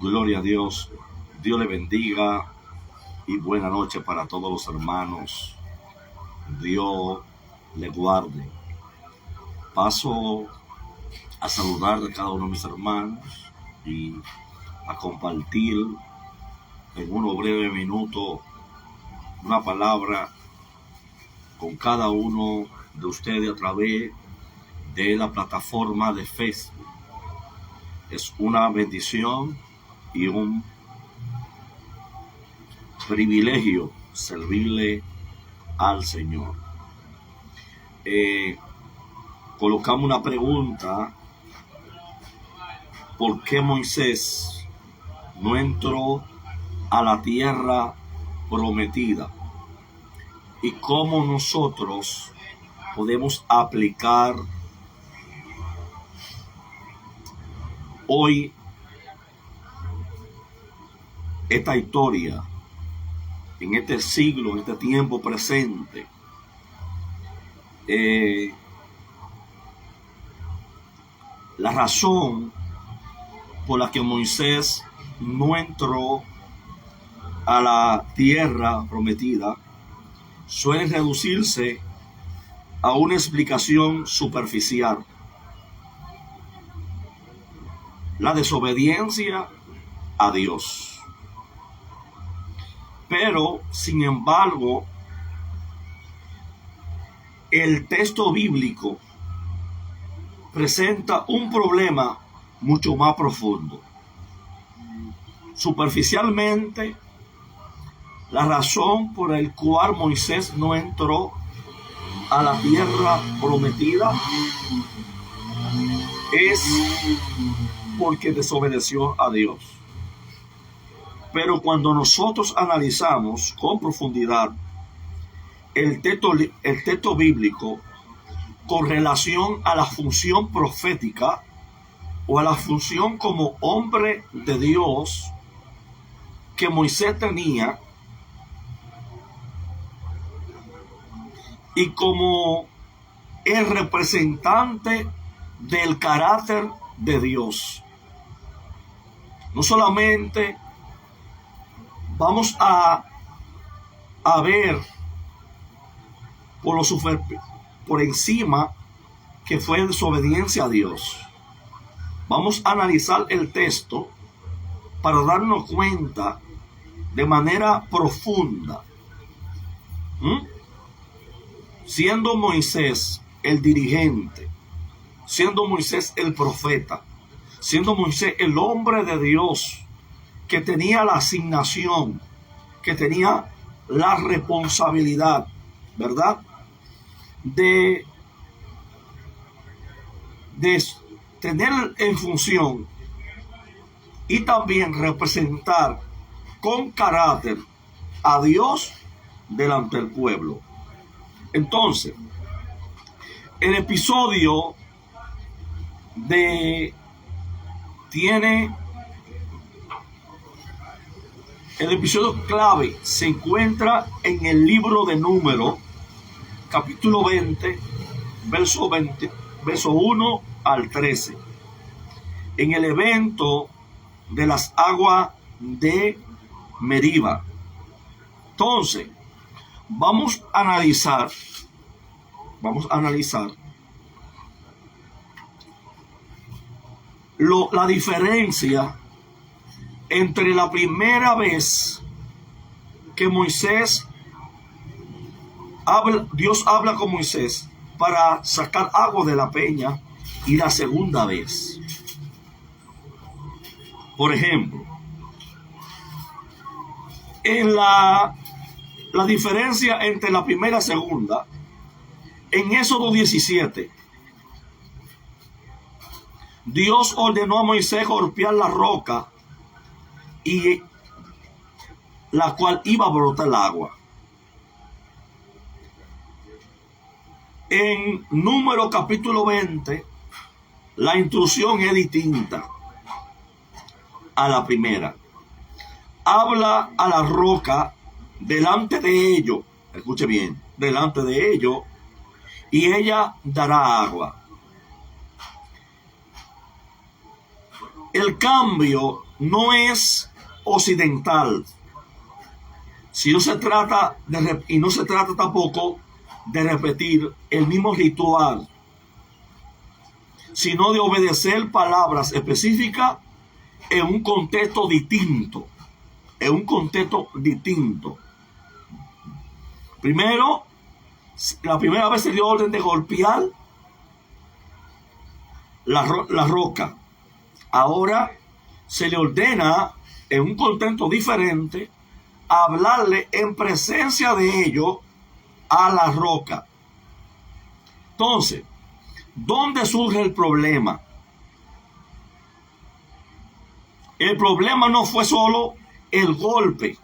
Gloria a Dios. Dios le bendiga y buena noche para todos los hermanos. Dios le guarde. Paso a saludar a cada uno de mis hermanos y a compartir en unos breves minutos una palabra con cada uno de ustedes a través de la plataforma de Facebook. Es una bendición y un privilegio servirle al Señor. Colocamos una pregunta: ¿por qué Moisés no entró a la tierra prometida? Y cómo nosotros podemos aplicar hoy esta historia, en este siglo, en este tiempo presente. La razón por la que Moisés no entró a la tierra prometida suele reducirse a una explicación superficial: la desobediencia a Dios. Pero, sin embargo, el texto bíblico presenta un problema mucho más profundo. Superficialmente, la razón por la cual Moisés no entró a la tierra prometida es porque desobedeció a Dios. Pero cuando nosotros analizamos con profundidad el texto bíblico con relación a la función profética o a la función como hombre de Dios que Moisés tenía, y como el representante del carácter de Dios, no solamente vamos a ver por encima que fue desobediencia a Dios. Vamos a analizar el texto para darnos cuenta de manera profunda. Siendo Moisés el dirigente, siendo Moisés el profeta, siendo Moisés el hombre de Dios que tenía la asignación, que tenía la responsabilidad, ¿verdad?, de tener en función y también representar con carácter a Dios delante del pueblo. Entonces, el episodio el episodio clave se encuentra en el libro de Números, capítulo 20, verso 1 al 13, en el evento de las aguas de Meriba. Entonces, vamos a analizar la diferencia entre la primera vez que Dios habla con Moisés para sacar agua de la peña y la segunda vez. Por ejemplo, en la diferencia entre la primera y la segunda, en Éxodo 17, Dios ordenó a Moisés golpear la roca y la cual iba a brotar el agua. En Número capítulo 20, la instrucción es distinta a la primera. Habla a la roca delante de ellos, escuche bien, delante de ellos, y ella dará agua. El cambio no es occidental. Si no se trata y no se trata tampoco de repetir el mismo ritual, sino de obedecer palabras específicas en un contexto distinto. En un contexto distinto. Primero, la primera vez se dio orden de golpear la roca. Ahora se le ordena en un contexto diferente hablarle en presencia de ellos a la roca. Entonces, ¿dónde surge el problema? El problema no fue solo el golpe,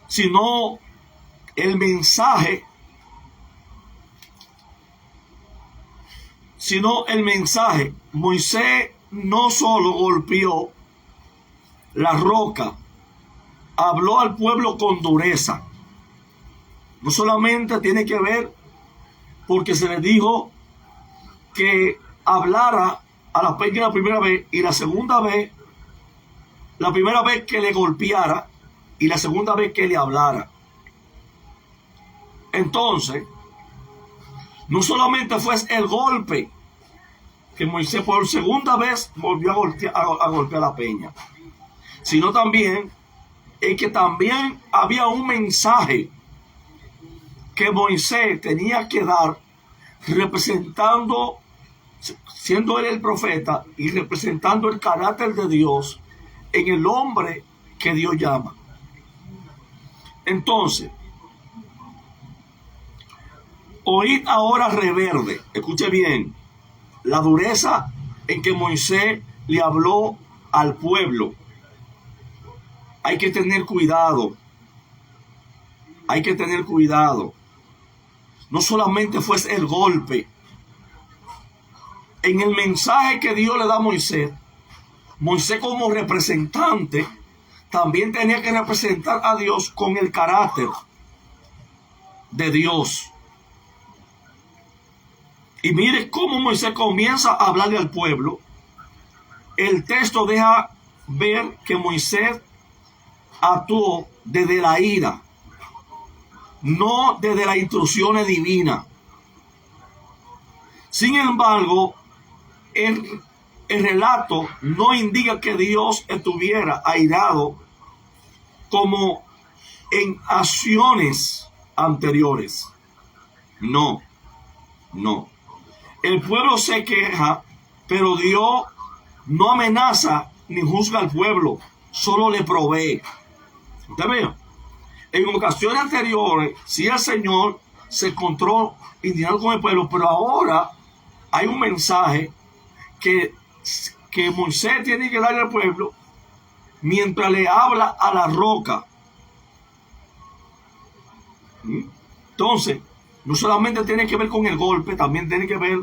sino el mensaje. Moisés no solo golpeó la roca, habló al pueblo con dureza. No solamente tiene que ver porque se le dijo que hablara a la primera vez y la segunda vez, la primera vez que le golpeara y la segunda vez que le hablara. Entonces, no solamente fue el golpe que Moisés por segunda vez volvió a golpear la peña, sino también es que también había un mensaje que Moisés tenía que dar, representando, siendo él el profeta y representando el carácter de Dios en el hombre que Dios llama. Entonces, oíd ahora, reverde, escuche bien, la dureza en que Moisés le habló al pueblo. Hay que tener cuidado. Hay que tener cuidado. No solamente fue el golpe. En el mensaje que Dios le da a Moisés, Moisés como representante también tenía que representar a Dios con el carácter de Dios. Y mire cómo Moisés comienza a hablarle al pueblo. El texto deja ver que Moisés actuó desde la ira, no desde las instrucciones divinas. Sin embargo, el relato no indica que Dios estuviera airado como en acciones anteriores. No. El pueblo se queja, pero Dios no amenaza ni juzga al pueblo, solo le provee. ¿Usted ve? En ocasiones anteriores, sí, el Señor se encontró indignado con el pueblo, pero ahora hay un mensaje que Moisés tiene que darle al pueblo mientras le habla a la roca. Entonces, no solamente tiene que ver con el golpe, también tiene que ver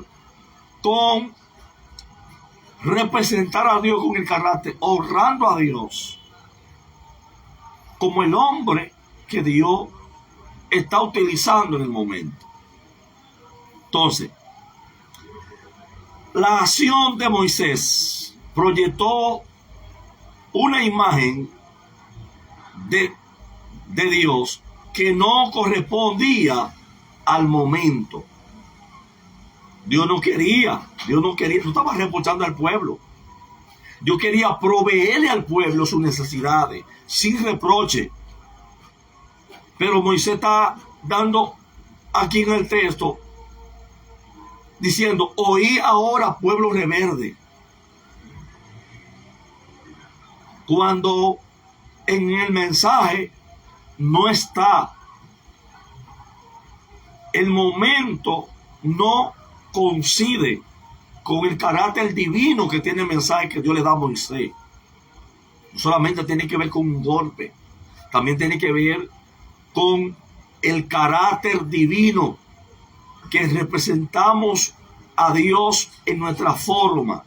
con representar a Dios con el carácter, honrando a Dios como el hombre que Dios está utilizando en el momento. Entonces, la acción de Moisés proyectó una imagen de Dios que no correspondía al momento. Dios no quería, no estaba reprochando al pueblo. Dios quería proveerle al pueblo sus necesidades sin reproche. Pero Moisés está dando aquí en el texto diciendo: oí ahora, pueblo rebelde. Cuando en el mensaje no está, el momento no coincide con el carácter divino que tiene el mensaje que Dios le da a Moisés. No solamente tiene que ver con un golpe, también tiene que ver con el carácter divino que representamos a Dios en nuestra forma.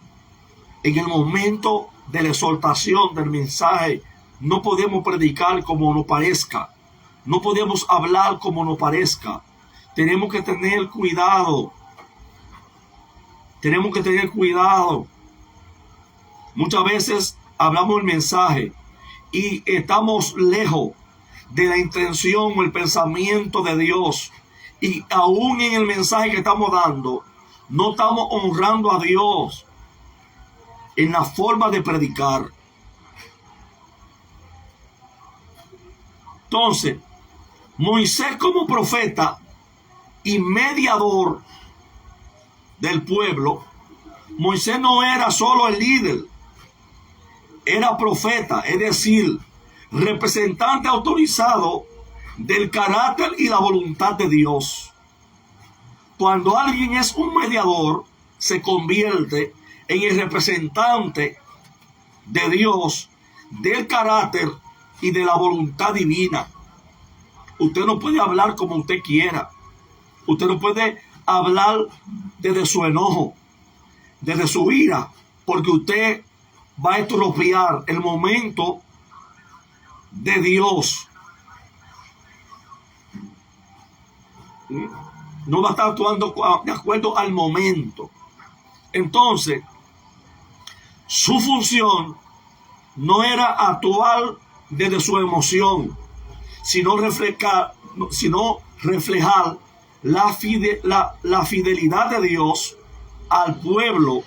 En el momento de la exhortación del mensaje, no podemos predicar como nos parezca, no podemos hablar como nos parezca. Tenemos que tener cuidado. Muchas veces hablamos el mensaje y estamos lejos de la intención o el pensamiento de Dios. Y aún en el mensaje que estamos dando, no estamos honrando a Dios en la forma de predicar. Entonces, Moisés como profeta y mediador del pueblo, Moisés no era solo el líder, era profeta, es decir, representante autorizado del carácter y la voluntad de Dios. Cuando alguien es un mediador, se convierte en el representante de Dios, del carácter y de la voluntad divina. Usted no puede hablar como usted quiera. Usted no puede hablar desde su enojo, desde su ira, porque usted va a estropear el momento de Dios. No va a estar actuando de acuerdo al momento. Entonces, su función no era actuar desde su emoción, sino reflejar la fidelidad de Dios al pueblo.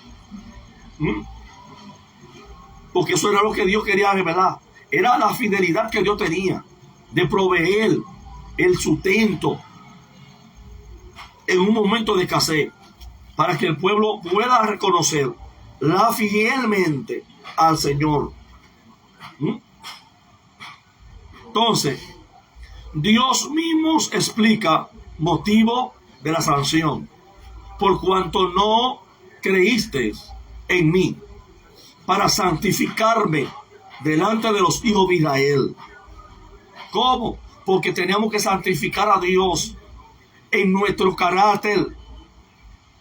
Porque eso era lo que Dios quería revelar. Era la fidelidad que Dios tenía de proveer el sustento en un momento de escasez, para que el pueblo pueda reconocer fielmente al Señor. Entonces, Dios mismo explica motivo de la sanción: por cuanto no creísteis en mí para santificarme delante de los hijos de Israel. ¿Cómo? Porque tenemos que santificar a Dios en nuestro carácter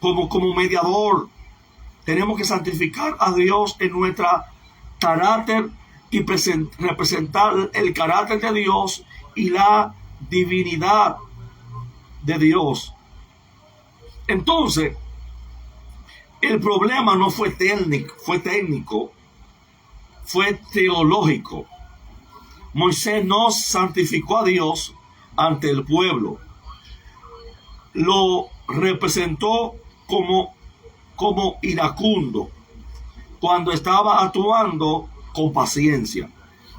como mediador. Tenemos que santificar a Dios en nuestro carácter y representar el carácter de Dios y la divinidad de Dios. Entonces, el problema no fue técnico, fue teológico. Moisés no santificó a Dios ante el pueblo. Lo representó como iracundo cuando estaba actuando con paciencia.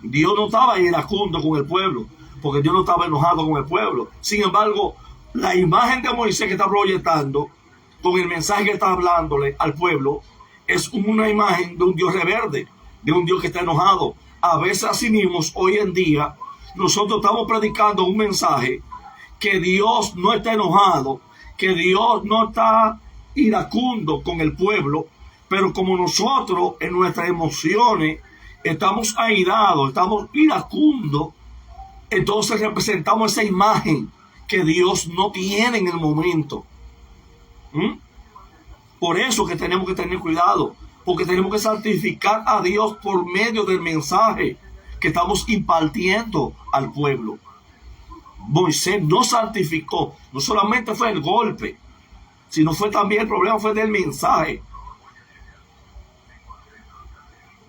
Dios no estaba iracundo con el pueblo, porque Dios no estaba enojado con el pueblo. Sin embargo, la imagen de Moisés que está proyectando con el mensaje que está hablándole al pueblo es una imagen de un Dios rebelde, de un Dios que está enojado. A veces así mismo, hoy en día, nosotros estamos predicando un mensaje que Dios no está enojado, que Dios no está iracundo con el pueblo, pero como nosotros en nuestras emociones estamos airados, estamos iracundos, entonces representamos esa imagen que Dios no tiene en el momento. Por eso que tenemos que tener cuidado, porque tenemos que santificar a Dios por medio del mensaje que estamos impartiendo al pueblo. Moisés no santificó, no solamente fue el golpe, sino fue también el problema fue del mensaje.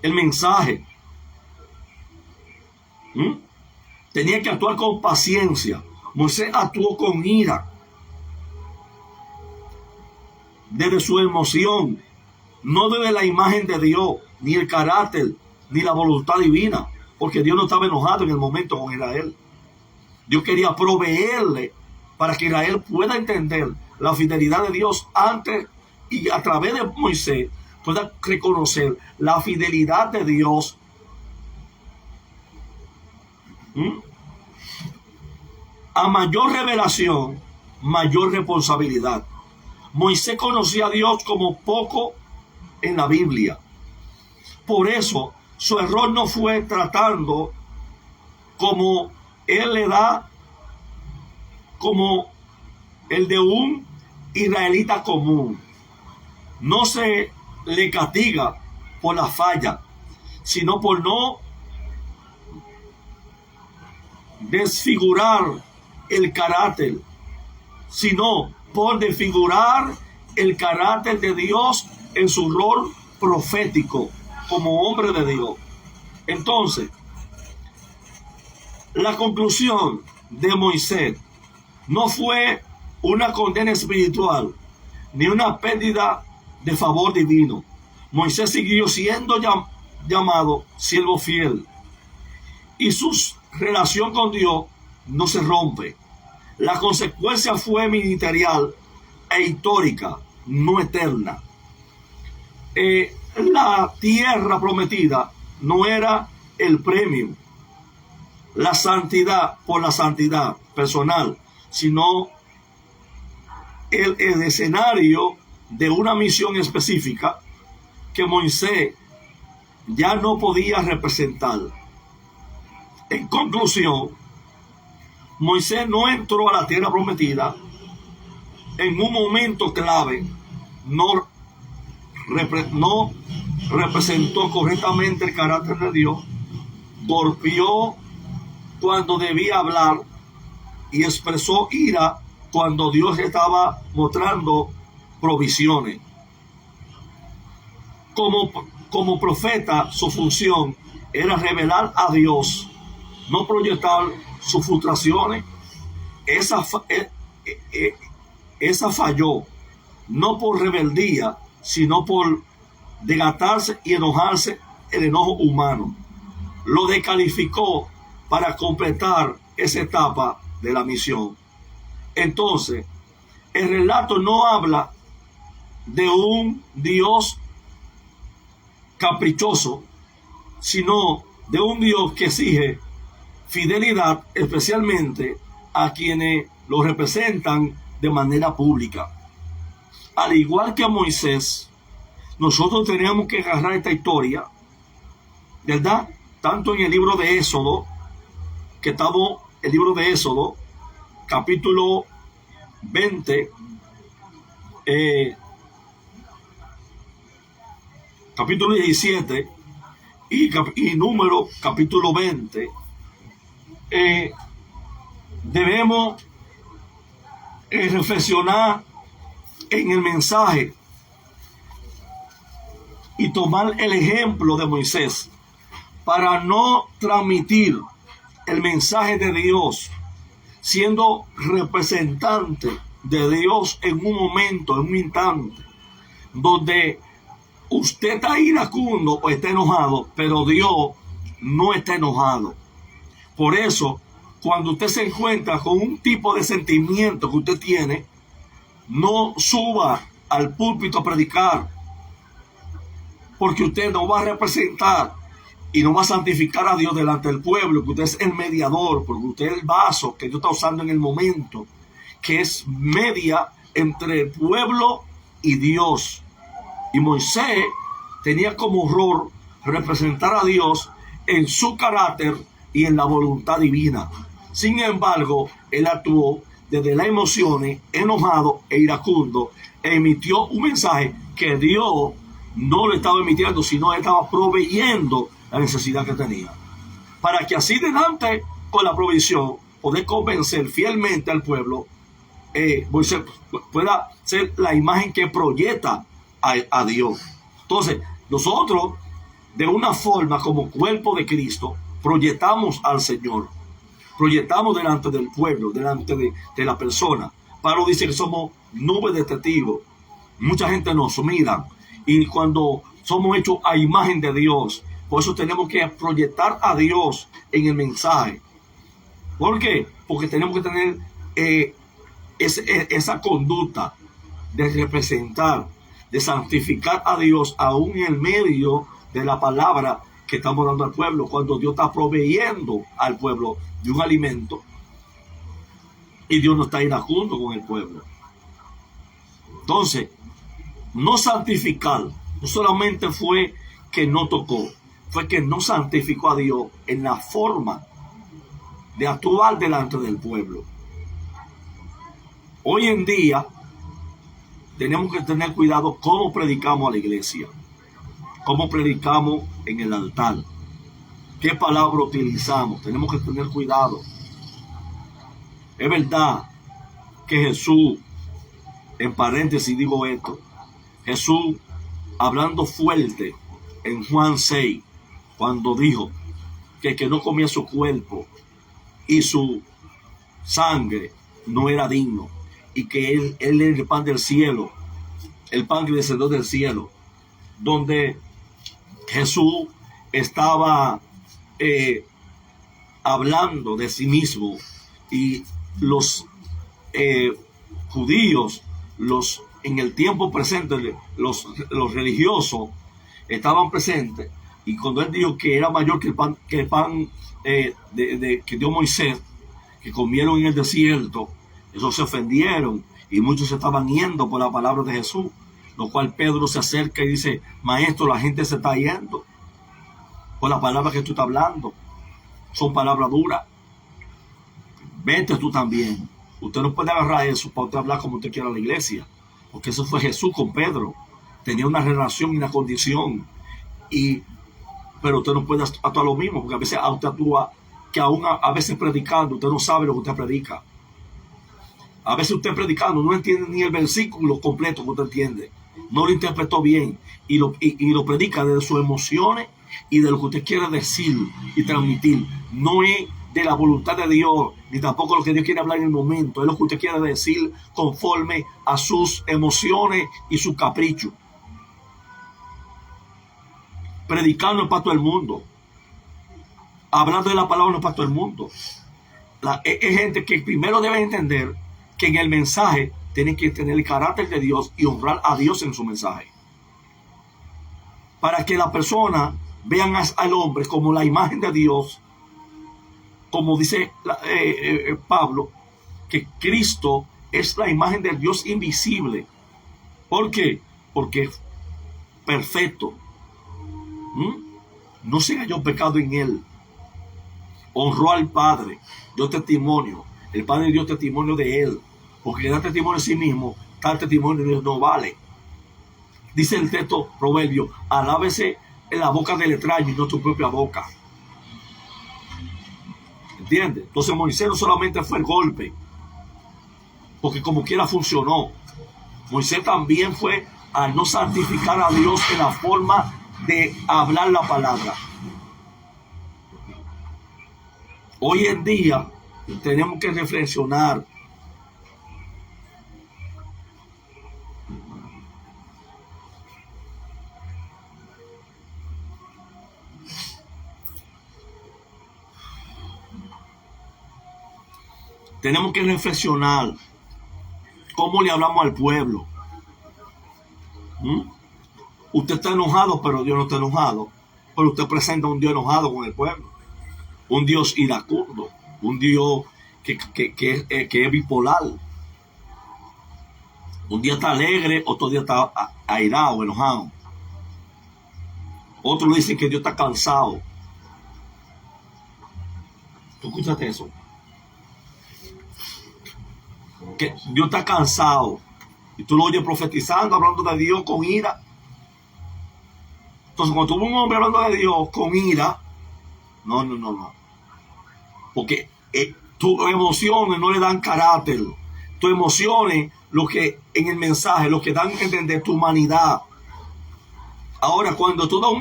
El mensaje. Tenía que actuar con paciencia. Moisés actuó con ira, desde su emoción, no desde la imagen de Dios, ni el carácter, ni la voluntad divina, porque Dios no estaba enojado en el momento con Israel. Dios quería proveerle para que Israel pueda entender la fidelidad de Dios antes y a través de Moisés pueda reconocer la fidelidad de Dios. A mayor revelación, mayor responsabilidad. Moisés conocía a Dios como poco en la Biblia. Por eso, su error no fue tratando como él le da, como el de un israelita común. No se le castiga por la falla, sino por no desfigurar el carácter, sino por desfigurar el carácter de Dios en su rol profético. como hombre de Dios. Entonces, la conclusión de Moisés no fue una condena espiritual ni una pérdida de favor divino. Moisés siguió siendo llamado siervo fiel y su relación con Dios no se rompe. La consecuencia fue ministerial e histórica, no eterna. La tierra prometida no era el premio, la santidad por la santidad personal, sino el escenario de una misión específica que Moisés ya no podía representar. En conclusión, Moisés no entró a la tierra prometida en un momento clave, no representó correctamente el carácter de Dios, golpeó cuando debía hablar y expresó ira cuando Dios estaba mostrando provisiones. Como profeta, su función era revelar a Dios, no proyectar sus frustraciones. Esa falló, no por rebeldía, sino por desatarse y enojarse, el enojo humano. Lo descalificó para completar esa etapa de la misión. Entonces, el relato no habla de un Dios caprichoso, sino de un Dios que exige fidelidad, especialmente a quienes lo representan de manera pública. Al igual que a Moisés, nosotros tenemos que agarrar esta historia, ¿verdad? Tanto en el libro de Éxodo, el libro de Éxodo, capítulo 20, capítulo 17 y número capítulo 20, debemos reflexionar en el mensaje y tomar el ejemplo de Moisés para no transmitir el mensaje de Dios siendo representante de Dios en un momento, en un instante, donde usted está iracundo o está enojado, pero Dios no está enojado. Por eso, cuando usted se encuentra con un tipo de sentimiento que usted tiene, no suba al púlpito a predicar, porque usted no va a representar y no va a santificar a Dios delante del pueblo, que usted es el mediador, porque usted es el vaso que Dios está usando en el momento, que es media entre el pueblo y Dios. Y Moisés tenía como rol representar a Dios en su carácter y en la voluntad divina. Sin embargo, él actuó desde las emociones, enojado e iracundo, e emitió un mensaje que Dios no le estaba emitiendo, sino estaba proveyendo la necesidad que tenía. Para que así delante, con la provisión, poder convencer fielmente al pueblo, Moisés pueda ser la imagen que proyecta a Dios. Entonces, nosotros, de una forma como cuerpo de Cristo, proyectamos al Señor. Proyectamos delante del pueblo, delante de la persona. Pablo dice que somos nubes de testigos. Mucha gente nos mira y cuando somos hechos a imagen de Dios, por eso tenemos que proyectar a Dios en el mensaje. ¿Por qué? Porque tenemos que tener esa conducta de representar, de santificar a Dios aún en el medio de la palabra que estamos dando al pueblo, cuando Dios está proveyendo al pueblo de un alimento y Dios no está iracundo con el pueblo. Entonces, no santificar no solamente fue que no tocó, fue que no santificó a Dios en la forma de actuar delante del pueblo. Hoy en día tenemos que tener cuidado cómo predicamos a la iglesia, cómo predicamos en el altar, qué palabra utilizamos. Tenemos que tener cuidado. Es verdad que Jesús, en paréntesis digo esto, Jesús, hablando fuerte en Juan 6, cuando dijo que el que no comía su cuerpo y su sangre no era digno, y que él era el pan del cielo, el pan que descendió del cielo, donde Jesús estaba hablando de sí mismo, y los judíos, en el tiempo presente, los religiosos estaban presentes, y cuando él dijo que era mayor que el pan que dio Moisés, que comieron en el desierto, esos se ofendieron y muchos se estaban yendo por la palabra de Jesús, lo cual Pedro se acerca y dice: maestro, la gente se está yendo por la palabra que tú estás hablando, son palabras duras, vete tú también. Usted no puede agarrar eso para usted hablar como usted quiera a la iglesia, porque eso fue Jesús con Pedro, tenía una relación y una condición, pero usted no puede actuar lo mismo, porque a veces usted actúa que aún a veces predicando usted no sabe lo que usted predica. A veces usted predicando no entiende ni el versículo completo que usted entiende, no lo interpretó bien, y lo predica de sus emociones y de lo que usted quiere decir y transmitir. No es de la voluntad de Dios, ni tampoco lo que Dios quiere hablar en el momento, es lo que usted quiere decir conforme a sus emociones y sus caprichos. Predicando es para todo el mundo, hablando de la palabra no es para todo el mundo. Es gente que primero debe entender que en el mensaje tienen que tener el carácter de Dios y honrar a Dios en su mensaje, para que la persona vean al hombre como la imagen de Dios, como dice Pablo, que Cristo es la imagen del Dios invisible. ¿Por qué? Porque es perfecto. No se halló pecado en él. Honró al Padre, dio testimonio. El Padre dio testimonio de él, porque da testimonio de sí mismo, tal testimonio de Dios no vale. Dice el texto proverbio: alábese en la boca del extraño y no tu propia boca. ¿Entiendes? Entonces Moisés no solamente fue el golpe, porque como quiera funcionó. Moisés también fue al no santificar a Dios en la forma de hablar la palabra. Hoy en día tenemos que reflexionar. Tenemos que reflexionar cómo le hablamos al pueblo. Usted está enojado, pero Dios no está enojado. Pero usted presenta un Dios enojado con el pueblo. Un Dios iracundo. Un Dios que es bipolar. Un día está alegre, otro día está airado, enojado. Otros dicen que Dios está cansado. ¿Tú escuchaste eso? Que Dios está cansado. Y tú lo oyes profetizando, hablando de Dios con ira. Entonces, cuando tú ves un hombre hablando de Dios con ira, no. Porque tus emociones no le dan carácter. Tus emociones, lo que en el mensaje, lo que dan a entender tu humanidad. Ahora, cuando tú das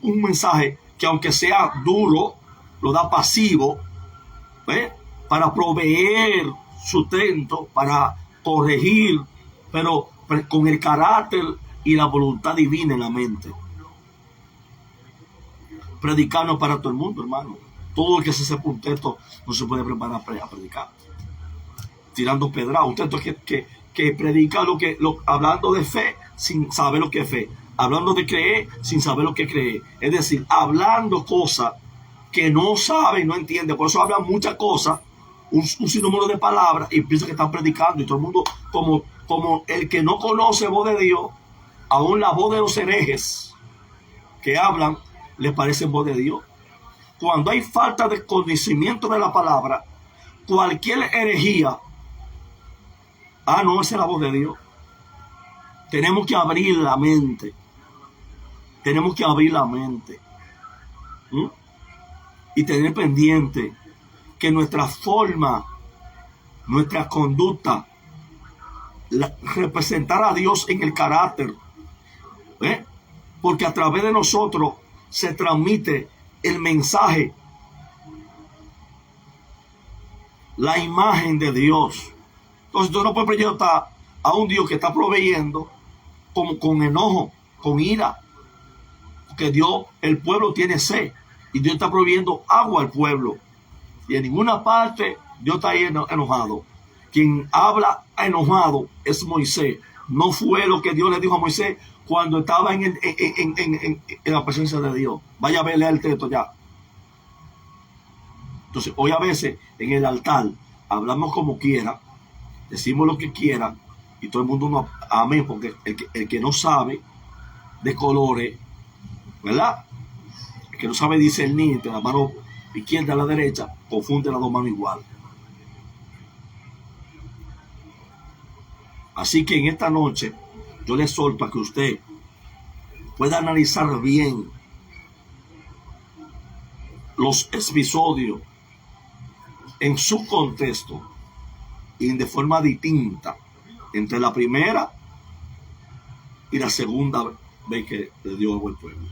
un mensaje que aunque sea duro, lo da pasivo, para proveer sustento, para corregir, pero con el carácter y la voluntad divina en la mente. Predicando para todo el mundo, hermano. Todo el que se sepa un texto no se puede preparar a predicar. Tirando pedra, un texto que predica hablando de fe sin saber lo que es fe. Hablando de creer sin saber lo que es creer. Es decir, hablando cosas que no sabe y no entiende. Por eso hablan muchas cosas, un sinnúmero de palabras, y piensa que están predicando. Y todo el mundo, como el que no conoce voz de Dios, aún la voz de los herejes que hablan, les parece voz de Dios. Cuando hay falta de conocimiento de la palabra, cualquier herejía, no, esa es la voz de Dios. Tenemos que abrir la mente. Tenemos que abrir la mente. Y tener pendiente que nuestra forma, nuestra conducta, representar a Dios en el carácter. porque a través de nosotros se transmite el mensaje, la imagen de Dios. Entonces tú no puedes proyectar a un Dios que está proveyendo con enojo, con ira, porque Dios, el pueblo tiene sed y Dios está proveyendo agua al pueblo, y en ninguna parte Dios está ahí enojado. Quien habla enojado es Moisés. No fue lo que Dios le dijo a Moisés cuando estaba en la presencia de Dios. Vaya a ver, lea el texto ya. Entonces, hoy a veces en el altar hablamos como quiera, decimos lo que quiera, y todo el mundo no amén, porque el que no sabe de colores, ¿verdad? El que no sabe discernir entre la mano izquierda a la derecha, confunde las dos manos igual. Así que en esta noche yo le exhorto a que usted pueda analizar bien los episodios en su contexto y de forma distinta entre la primera y la segunda vez que le dio agua al pueblo.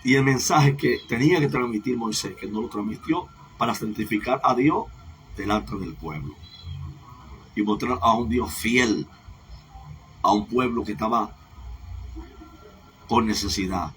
Y el mensaje que tenía que transmitir Moisés, que no lo transmitió, para santificar a Dios delante del pueblo y mostrar a un Dios fiel a un pueblo que estaba con necesidad.